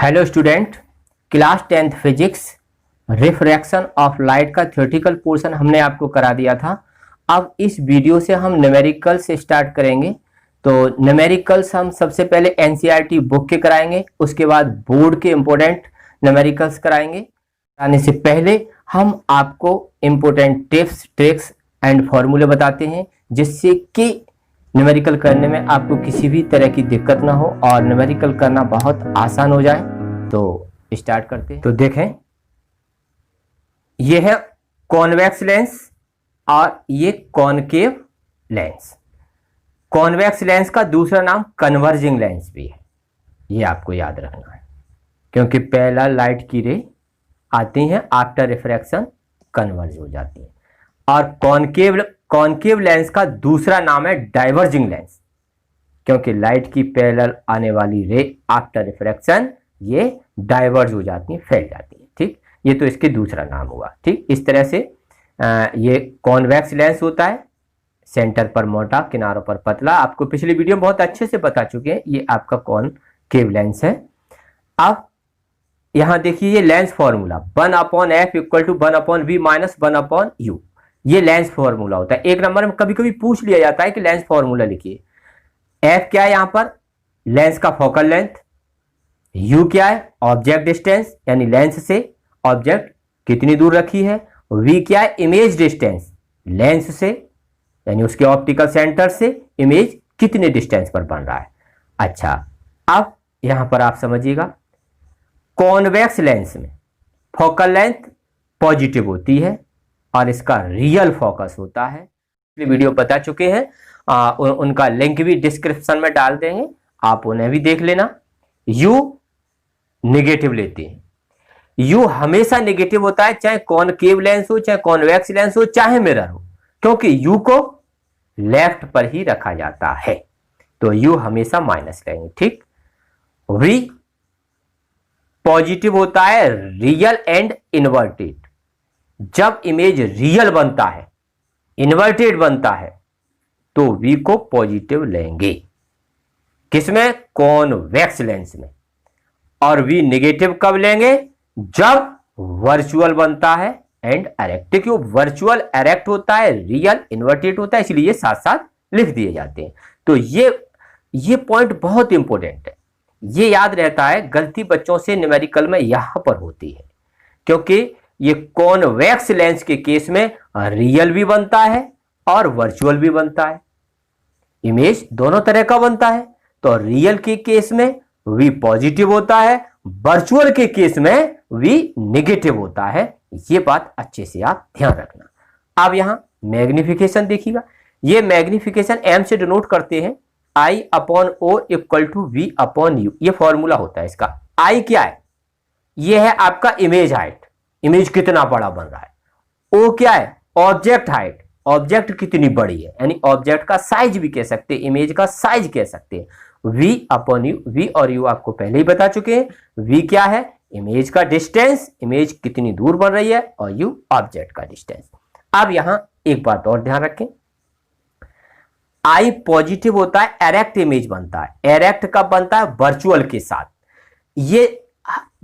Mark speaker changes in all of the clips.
Speaker 1: Hello student, class 10th physics refraction of light का theoretical portion हमने आपको करा दिया था। अब इस वीडियो से हम न्यूमेरिकल से स्टार्ट करेंगे। तो न्यूमेरिकल्स हम सबसे पहले एनसीईआरटी बुक के कराएंगे, उसके बाद बोर्ड के इम्पोर्टेंट न्यूमेरिकल्स कराएंगे। आने से पहले हम आपको इम्पोर्टेंट टिप्स, ट्रिक्स एंड फॉर्मूले बताते हैं जिससे कि न्यूमेरिकल करने में आपको किसी भी तरह की दिक्कत ना हो और न्यूमेरिकल करना बहुत आसान हो जाए। तो स्टार्ट करते हैं। तो देखें, ये है कॉन्वेक्स लेंस और ये कॉनकेव लेंस। कॉन्वेक्स लेंस का दूसरा नाम कन्वर्जिंग लेंस भी है, ये आपको याद रखना है, क्योंकि पहला लाइट की रे आती हैं, आफ्टर रिफ्रैक्शन कन्वर्ज हो जाती है। और कॉनकेव लेंस का दूसरा नाम है डाइवर्जिंग लेंस, क्योंकि लाइट की पैरेलल आने वाली रे आफ्टर रिफ्रैक्शन ये डाइवर्ज हो जाती है, फैल जाती है। ठीक, ये तो इसके दूसरा नाम हुआ। ठीक, इस तरह से ये कॉन्वेक्स लेंस होता है, सेंटर पर मोटा, किनारों पर पतला। आपको पिछली वीडियो में बहुत अच्छे से बता चुके हैं। ये आपका कॉनकेव लेंस है। अब यहां देखिए, ये lens formula 1/f equal to 1/v minus 1/u, ये लेंस फॉर्मूला होता है। एक नंबर में कभी कभी पूछ लिया जाता है कि लेंस फॉर्मूला लिखिए। एफ क्या है यहां पर? लेंस का फोकल लेंथ। यू क्या है? ऑब्जेक्ट डिस्टेंस, यानी लेंस से ऑब्जेक्ट कितनी दूर रखी है। वी क्या है? इमेज डिस्टेंस, लेंस से यानी उसके ऑप्टिकल सेंटर से इमेज कितने डिस्टेंस पर बन रहा है। अच्छा, अब यहां पर आप समझिएगा, कॉन्वेक्स लेंस में फोकल लेंथ पॉजिटिव होती है और इसका रियल फोकस होता है। वीडियो बता चुके हैं, उनका लिंक भी डिस्क्रिप्शन में डाल देंगे, आप उन्हें भी देख लेना। यू नेगेटिव लेते हैं। यू हमेशा नेगेटिव होता है, चाहे कॉनकेव लेंस हो, चाहे कॉन्वेक्स लेंस हो, चाहे मिरर हो, क्योंकि यू को लेफ्ट पर ही रखा जाता है। तो यू हमेशा माइनस लेंगे। ठीक, वी पॉजिटिव होता है, रियल एंड इन्वर्टेड। जब इमेज रियल बनता है, इन्वर्टेड बनता है, तो वी को पॉजिटिव लेंगे। किसमें? कॉन्वेक्स लेंस में। और वी नेगेटिव कब लेंगे? जब वर्चुअल बनता है एंड एरेक्ट। क्यों? वर्चुअल एरेक्ट होता है, रियल इन्वर्टेड होता है, इसलिए ये साथ साथ लिख दिए जाते हैं। तो ये पॉइंट बहुत इंपॉर्टेंट है, ये याद रहता है। गलती बच्चों से न्यूमेरिकल में यहां पर होती है, क्योंकि ये कॉन्वेक्स लेंस के केस में रियल भी बनता है और वर्चुअल भी बनता है, इमेज दोनों तरह का बनता है। तो रियल के केस में वी पॉजिटिव होता है, वर्चुअल के केस में वी नेगेटिव होता है। ये बात अच्छे से आप ध्यान रखना। अब यहां मैग्निफिकेशन देखिएगा, ये मैग्निफिकेशन एम से डिनोट करते हैं, I/O इक्वल टू V/U, ये फॉर्मूला होता है इसका। आई क्या है? ये है आपका इमेज हाइट, इमेज कितना बड़ा बन रहा है। ओ क्या है? ऑब्जेक्ट हाइट, ऑब्जेक्ट कितनी बड़ी है, यानी ऑब्जेक्ट का साइज भी कह सकते हैं, इमेज का साइज कह सकते हैं। V/U, V और U आपको पहले ही बता चुके हैं। V क्या है? इमेज का डिस्टेंस, इमेज कितनी दूर बन रही है, और U ऑब्जेक्ट का डिस्टेंस। अब यहां एक बात और ध्यान रखें, I पॉजिटिव होता है, एरेक्ट इमेज बनता है। एरेक्ट कब बनता है? वर्चुअल के साथ। ये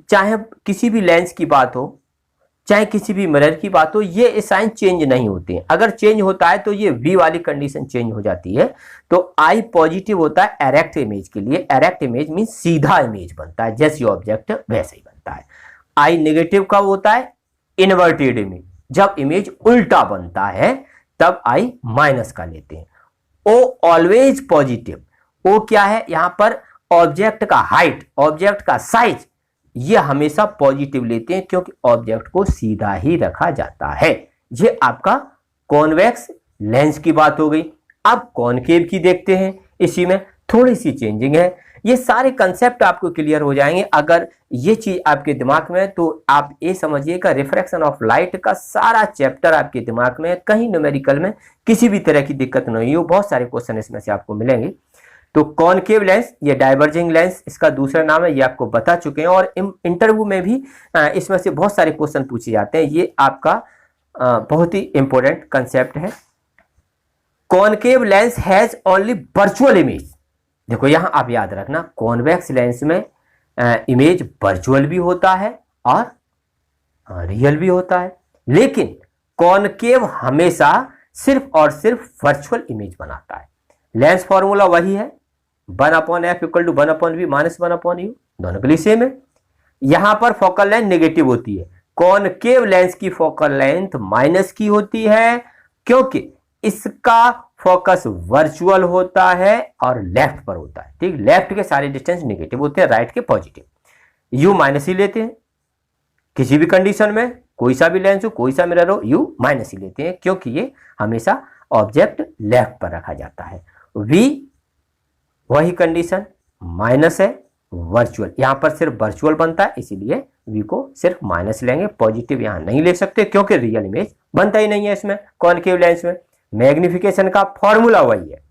Speaker 1: चाहे किसी भी लेंस की बात हो, चाहे किसी भी मिरर की बात हो, ये साइन चेंज नहीं होते हैं। अगर चेंज होता है तो ये V वाली कंडीशन चेंज हो जाती है। तो I पॉजिटिव होता है एरेक्ट इमेज के लिए। एरेक्ट इमेज मीन सीधा इमेज बनता है, जैसे ऑब्जेक्ट वैसे ही बनता है। I नेगेटिव कब होता है? इन्वर्टेड इमेज, जब इमेज उल्टा बनता है तब I माइनस का लेते हैं। O always positive. O क्या है? यहां पर ऑब्जेक्ट का हाइट, ऑब्जेक्ट का साइज, ये हमेशा पॉजिटिव लेते हैं, क्योंकि ऑब्जेक्ट को सीधा ही रखा जाता है। ये आपका कॉन्वेक्स लेंस की बात हो गई। अब कॉनकेव की देखते हैं, इसी में थोड़ी सी चेंजिंग है। ये सारे कंसेप्ट आपको क्लियर हो जाएंगे अगर ये चीज आपके दिमाग में है, तो आप ये समझिएगा रिफ्रैक्शन ऑफ लाइट का सारा चैप्टर आपके दिमाग में है। कहीं न्यूमेरिकल में किसी भी तरह की दिक्कत नहीं हो, बहुत सारे क्वेश्चन इसमें से आपको मिलेंगे। तो कॉनकेव लेंस, ये डाइवर्जिंग लेंस इसका दूसरा नाम है, ये आपको बता चुके हैं। और इंटरव्यू में भी इसमें से बहुत सारे क्वेश्चन पूछे जाते हैं। ये आपका बहुत ही इंपॉर्टेंट कंसेप्ट है। Concave lens has only virtual image. देखो यहां आप याद रखना, कॉन्वेक्स लेंस में इमेज वर्चुअल भी होता है और रियल भी होता है, लेकिन कॉनकेव हमेशा सिर्फ और सिर्फ वर्चुअल इमेज बनाता है। लेंस फॉर्मूला वही है, 1/f equal to 1/v minus 1/u, दोनों के लिए सेम है। यहां पर फोकल लेंथ नेगेटिव होती है, कॉनकेव लेंस की फोकल लेंथ माइनस की होती है, क्योंकि इसका फोकस वर्चुअल होता है और लेफ्ट पर होता है। ठीक, लेफ्ट के सारे डिस्टेंस नेगेटिव होते हैं, राइट के पॉजिटिव। यू माइनस ही लेते हैं किसी भी कंडीशन में, कोई सा भी लेंस हो, कोई सा मिरर हो, यू माइनस ही लेते हैं, क्योंकि ये हमेशा ऑब्जेक्ट लेफ्ट पर रखा जाता है। वी वही कंडीशन, माइनस है, वर्चुअल, यहां पर सिर्फ वर्चुअल बनता है, इसीलिए वी को सिर्फ माइनस लेंगे, पॉजिटिव यहां नहीं ले सकते, क्योंकि रियल इमेज बनता ही नहीं है इसमें कॉनकेव लेंस में। मैग्निफिकेशन का फॉर्मूला वही है,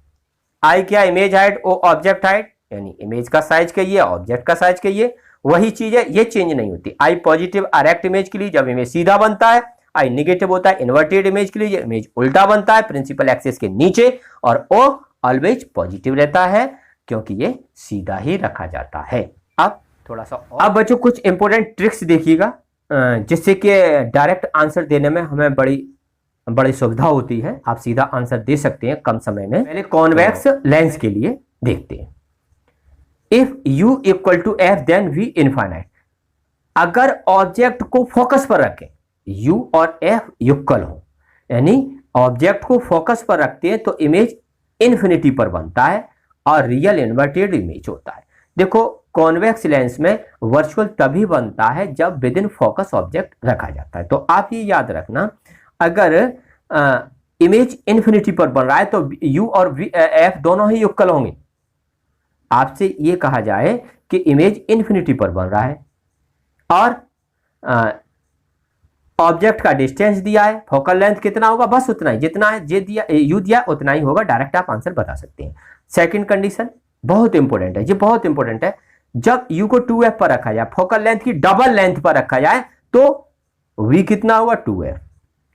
Speaker 1: आई क्या, इमेज हाइट, ओ ऑब्जेक्ट हाइट, यानी इमेज का साइज कहिए, ऑब्जेक्ट का साइज कहिए, वही चीज है, ये चेंज नहीं होती। आई पॉजिटिव डायरेक्ट इमेज के लिए जब इमेज सीधा बनता है, आई नेगेटिव होता है इन्वर्टेड इमेज के लिए, इमेज उल्टा बनता है प्रिंसिपल एक्सिस के नीचे, और ओ ऑलवेज पॉजिटिव रहता है क्योंकि ये सीधा ही रखा जाता है। अब थोड़ा सा अब बच्चों कुछ इंपॉर्टेंट ट्रिक्स देखिएगा, जिससे कि डायरेक्ट आंसर देने में हमें बड़ी सुविधा होती है, आप सीधा आंसर दे सकते हैं कम समय में। पहले कॉन्वेक्स लेंस के लिए देखते हैं। If u equal to f then v infinite, अगर ऑब्जेक्ट को फोकस पर रखें, u और f इक्वल हो, यानी ऑब्जेक्ट को फोकस पर रखते हैं तो इमेज इन्फिनिटी पर बनता है और रियल इन्वर्टेड इमेज होता है। देखो कॉन्वेक्स लेंस में वर्चुअल तभी बनता है जब विद इन फोकस ऑब्जेक्ट रखा जाता है। तो आप ये याद रखना, अगर इमेज इन्फिनिटी पर बन रहा है तो u और f दोनों ही इक्वल होंगे। आपसे ये कहा जाए कि इमेज इन्फिनिटी पर बन रहा है और ऑब्जेक्ट का डिस्टेंस दिया है, फोकल लेंथ कितना होगा, बस उतना ही, जितना है जे दिया यू दिया उतना ही होगा, डायरेक्ट आप आंसर बता सकते हैं। सेकंड कंडीशन बहुत इंपॉर्टेंट है, ये बहुत इंपॉर्टेंट है, जब u को 2f पर रखा जाए, फोकल लेंथ की डबल लेंथ पर रखा जाए तो v कितना होगा 2f,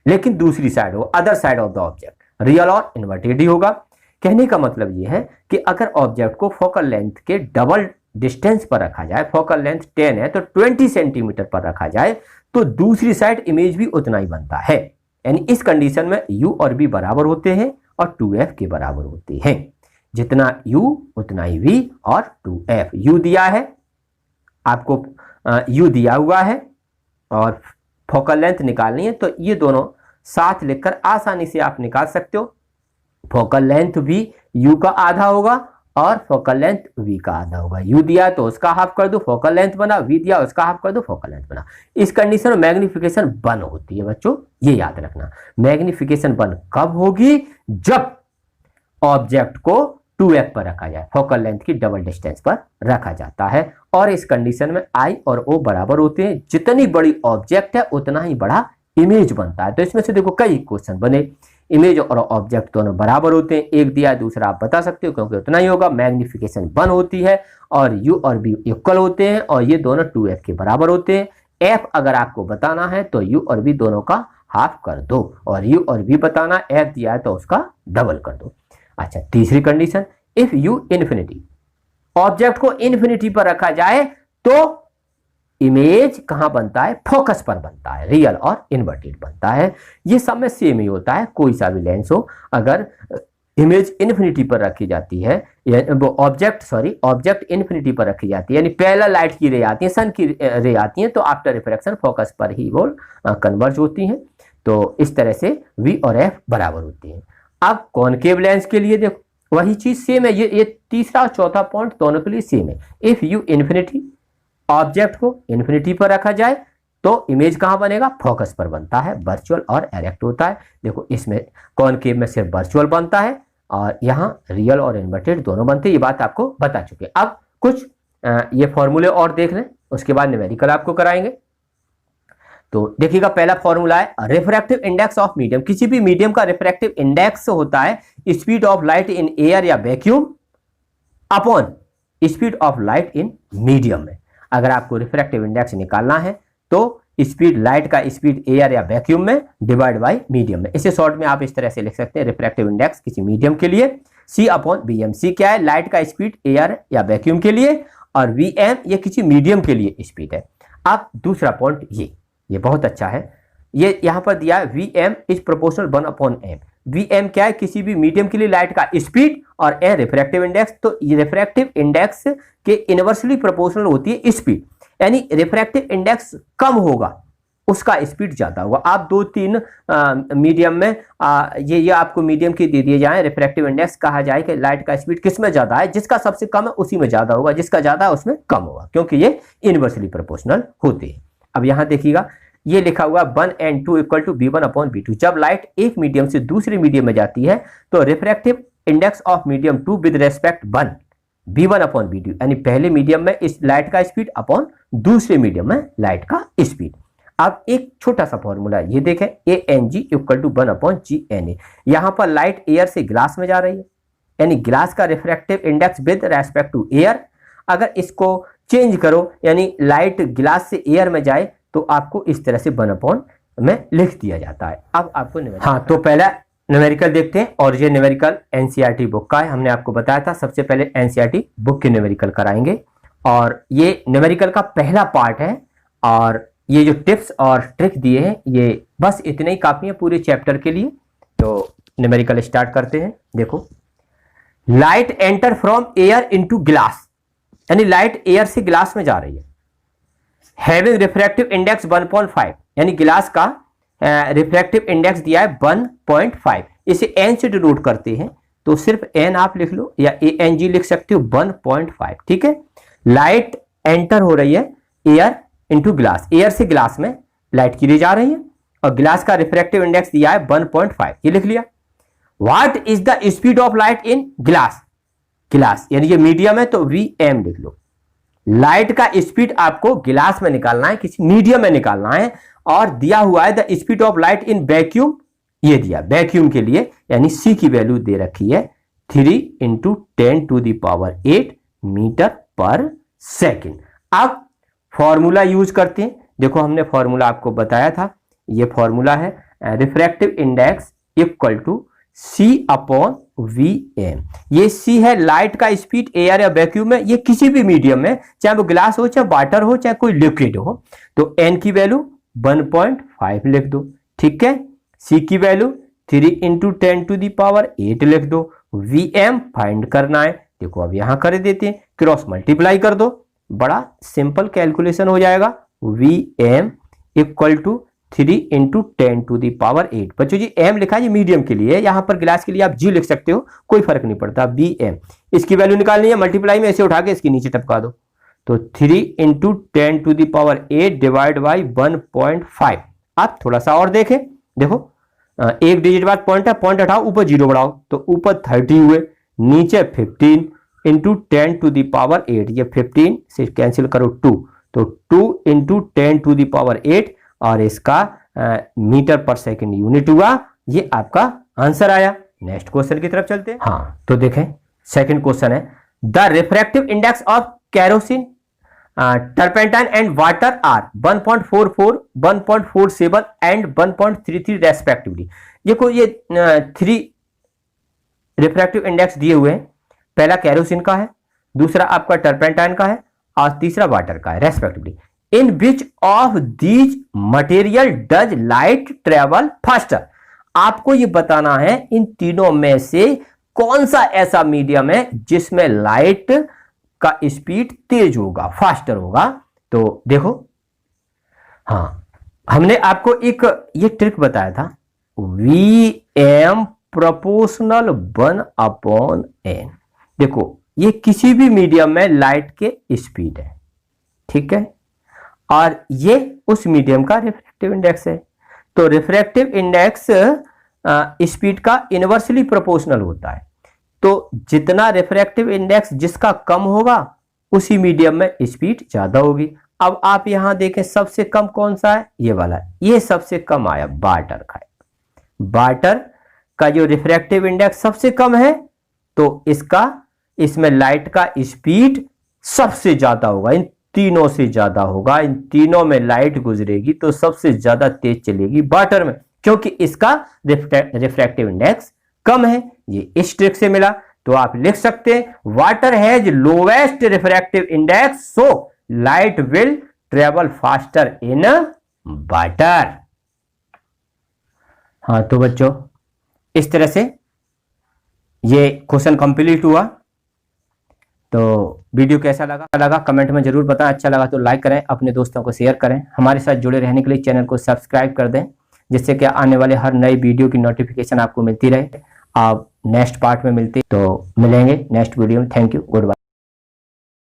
Speaker 1: लेकिन दूसरी साइड हो, other side of the object, real और इन्वर्टेड ही होगा। कहने का मतलब यह है कि अगर ऑब्जेक्ट को फोकल लेंथ के डबल डिस्टेंस पर रखा जाए, फोकल लेंथ 10 है तो 20 सेंटीमीटर पर रखा जाए तो दूसरी साइड इमेज भी उतना ही बनता है, यानी इस कंडीशन में u और v बराबर होते हैं और 2f के बराबर होते हैं। जितना u उतना ही v और 2f। u दिया है आपको, u दिया हुआ है और फोकल लेंथ निकालनी है तो ये दोनों साथ लिखकर आसानी से आप निकाल सकते हो। फोकल लेंथ भी u का आधा होगा और फोकल लेंथ v का आधा होगा। u दिया तो उसका हाफ कर दो, फोकल लेंथ बना, v दिया उसका हाफ कर दो, फोकल लेंथ बना। इस कंडीशन में मैग्निफिकेशन 1 होती है बच्चों, ये याद रखना। मैग्निफिकेशन 1 कब होगी, जब ऑब्जेक्ट को 2f पर रखा जाए, फोकल लेंथ की डबल डिस्टेंस पर रखा जाता है, और इस कंडीशन में i और o बराबर होते हैं। जितनी बड़ी ऑब्जेक्ट है उतना ही बड़ा इमेज बनता है। तो इसमें से देखो कई क्वेश्चन बने, इमेज और ऑब्जेक्ट दोनों बराबर होते हैं, एक दिया दूसरा आप बता सकते हो क्योंकि उतना ही होगा। मैग्निफिकेशन 1 होती है और u और v इक्वल होते हैं और ये दोनों 2f के बराबर होते हैं। f अगर आपको बताना है तो u और v दोनों का हाफ कर दो, और u और v बताना, f दिया है तो उसका डबल कर दो। अच्छा, तीसरी condition, if u infinity, object को इन्फिनिटी पर रखा जाए तो इमेज कहां बनता है, फोकस पर बनता है, रियल और इन्वर्टेड बनता है। ये सब में सेम ही होता है, कोई सा भी लेंस हो, अगर इमेज इन्फिनिटी पर रखी जाती है, ऑब्जेक्ट इन्फिनिटी पर रखी जाती है, यानी पैरेलल लाइट की रे आती है, सन की रे आती है, तो आफ्टर रिफ्रैक्शन फोकस पर ही वो कन्वर्ज होती हैं। तो इस तरह से v और f बराबर होती हैं। अब कॉनकेव लेंस के लिए देखो वही चीज सेम है, ये तीसरा और चौथा पॉइंट दोनों के लिए सेम है। इफ u इन्फिनिटी, ऑब्जेक्ट को इन्फिनिटी पर रखा जाए तो इमेज कहां बनेगा, फोकस पर बनता है, वर्चुअल और डायरेक्ट होता है। देखो इसमें कॉनकेव में सिर्फ वर्चुअल बनता है और यहां रियल और इन्वर्टेड दोनों बनते हैं, ये बात आपको बता चुके। अब कुछ ये फॉर्मूले और देख लें, उसके बाद न्यूमेरिकल आपको कराएंगे। तो देखिएगा, पहला फॉर्मूला है रिफ्रैक्टिव इंडेक्स ऑफ मीडियम। किसी भी मीडियम का रिफ्रैक्टिव इंडेक्स होता है speed of light in air या vacuum upon speed of light in medium में। अगर आपको रिफ्रैक्टिव इंडेक्स निकालना है तो स्पीड, लाइट का स्पीड एयर या वैक्यूम में डिवाइड बाय मीडियम में। इसे शॉर्ट में आप इस तरह से लिख सकते हैं, रिफ्रैक्टिव इंडेक्स किसी मीडियम के लिए C अपॉन BM। C क्या है, लाइट का स्पीड एयर या वैक्यूम के लिए, और वीएम ये किसी मीडियम के लिए स्पीड है। अब दूसरा पॉइंट ये बहुत अच्छा है, ये यहाँ पर दिया है VM is proportional 1/m। VM क्या है, किसी भी मीडियम के लिए लाइट का स्पीड, और ए रिफ्रैक्टिव इंडेक्स, तो ये रिफ्रैक्टिव इंडेक्स के इनवर्सली प्रोपोर्शनल होती है स्पीड, यानी रिफ्रैक्टिव इंडेक्स कम होगा उसका स्पीड ज्यादा होगा। आप 2-3 मीडियम में ये आपको मीडियम के दे दिए जाए, रिफ्रैक्टिव इंडेक्स कहा जाए कि लाइट का स्पीड किस में ज्यादा है, जिसका सबसे कम है उसी में ज्यादा होगा, जिसका ज्यादा है उसमें कम होगा, क्योंकि ये इनवर्सली प्रोपोर्शनल होते हैं। अब यहां देखिएगा ये लिखा हुआ 1 and 2 इक्वल टू b1/b2। जब लाइट एक मीडियम से दूसरे मीडियम में जाती है तो refractive index of medium 2 with respect 1 b1/b2, यानी पहले मीडियम में इस लाइट का स्पीड अपॉन दूसरे मीडियम में लाइट का स्पीड। अब एक छोटा सा फॉर्मूला ये देखें, ANG इक्वल टू 1/GNA। यहां पर लाइट एयर से ग्लास में जा रही है, यानी ग्लास का refractive index with respect to air. अगर इसको चेंज करो, यानी लाइट ग्लास से एयर में जाए, तो आपको इस तरह से 1/, में लिख दिया जाता है। अब आपको हाँ, तो पहला न्यूमेरिकल देखते हैं, और ये न्यूमेरिकल NCERT बुक का है, हमने आपको बताया था सबसे पहले NCERT बुक के न्यूमेरिकल कराएंगे, और ये न्यूमेरिकल का पहला पार्ट है। और ये जो टिप्स और ट्रिक दिए हैं ये बस इतने ही काफी है पूरे चैप्टर के लिए। तो न्यूमेरिकल स्टार्ट करते हैं। देखो, light enter from air into glass, यानी लाइट एयर से ग्लास में जा रही है, हैविंग रिफ्रैक्टिव इंडेक्स 1.5, यानी ग्लास का रिफ्रैक्टिव इंडेक्स दिया है 1.5। इसे n से डिनोट करते हैं, तो सिर्फ n आप लिख लो, या ANG लिख सकते हो 1.5, ठीक है। लाइट एंटर हो रही है एयर इनटू ग्लास, एयर से ग्लास में लाइट की लिए जा रही है, और ग्लास का रिफ्रैक्टिव इंडेक्स दिया है 1.5, ये लिख लिया। What is the speed of light in glass, glass यानी ये मीडियम है तो Vm लिख लो। लाइट का स्पीड आपको गिलास में निकालना है, किसी मीडियम में निकालना है, और दिया हुआ है the speed of light in vacuum, ये दिया वैक्यूम के लिए, यानी C की वैल्यू दे रखी है 3 × 10⁸ मीटर पर सेकेंड। अब फॉर्मूला यूज करते हैं। देखो, हमने फॉर्मूला आपको बताया था, ये फॉर्मूला है refractive index equal to C/Vm। ये C है लाइट का स्पीड एयर या वैक्यूम में, ये किसी भी मीडियम में, चाहे वो ग्लास हो, चाहे वाटर हो, चाहे कोई लिक्विड हो, तो n की वैल्यू 1.5 लिख दो, ठीक है। C की वैल्यू 3 × 10⁸ लिख दो। Vm फाइंड करना है। देखो, अब यहां कर देते हैं, क्रॉस मल्टीप्लाई कर दो, बड़ा सिंपल कैलकुलेशन हो जाएगा। Vm equal to 3 × 10⁸। बच्चों जी m लिखा है मीडियम के लिए, यहां पर ग्लास के लिए आप G लिख सकते हो, कोई फर्क नहीं पड़ता। Vm इसकी वैल्यू निकालनी है, मल्टीप्लाई में ऐसे उठा के इसके नीचे टपका दो, तो 3 × 10⁸ डिवाइड बाई 1.5। आप थोड़ा सा और देखें, देखो एक डिजिट बाद पॉइंट है, पॉइंट हटाओ, ऊपर 0 बढ़ाओ, तो ऊपर 30 हुए, नीचे 15 × 10⁸, ये 15 से कैंसिल करो 2, तो 2 × 10⁸, और इसका मीटर पर सेकंड यूनिट हुआ। ये आपका आंसर आया। नेक्स्ट क्वेश्चन की तरफ चलते हैं। हाँ, तो देखें सेकंड क्वेश्चन है, the refractive index of kerosene, turpentine and water are 1.44, 1.47 and 1.33 respectively. देखो, ये 3 रिफ्रैक्टिव इंडेक्स दिए हुए हैं, पहला कैरोसिन का है, दूसरा आपका टर्पेंटाइन का है, और तीसरा वाटर का है respectively. In which of these material does light travel faster. आपको ये बताना है इन तीनों में से कौन सा ऐसा मीडियम है जिसमें लाइट का स्पीड तेज होगा, फास्टर होगा। तो देखो, हाँ, हमने आपको एक ये ट्रिक बताया था, Vm प्रोपोर्शनल 1/n। देखो, ये किसी भी मीडियम में लाइट के स्पीड है, ठीक है, और ये उस मीडियम का रिफ्रैक्टिव इंडेक्स है। तो रिफ्रैक्टिव इंडेक्स स्पीड का इनवर्सली प्रोपोर्शनल होता है, तो जितना रिफ्रैक्टिव इंडेक्स जिसका कम होगा उसी मीडियम में स्पीड ज्यादा होगी। अब आप यहां देखें, सबसे कम कौन सा है, ये वाला, ये सबसे कम आया, वाटर का है। वाटर का जो रिफ्रैक्टिव इंडेक्स सबसे कम है, तो इसमें लाइट का स्पीड सबसे ज्यादा होगा, इन तीनों से ज्यादा होगा। इन तीनों में लाइट गुजरेगी तो सबसे ज्यादा तेज चलेगी वाटर में, क्योंकि इसका रिफ्रैक्टिव इंडेक्स कम है। ये इस ट्रिक से मिला। तो आप लिख सकते हैं water has lowest refractive index, so light will travel faster in water. हाँ तो बच्चों इस तरह से ये क्वेश्चन कंप्लीट हुआ। तो वीडियो कैसा लगा कमेंट में जरूर बताएं। अच्छा लगा तो लाइक करें, अपने दोस्तों को शेयर करें। हमारे साथ जुड़े रहने के लिए चैनल को सब्सक्राइब कर दें, जिससे कि आने वाले हर नई वीडियो की नोटिफिकेशन आपको मिलती रहे। आप नेक्स्ट पार्ट में मिलेंगे नेक्स्ट वीडियो में। Thank you, good bye.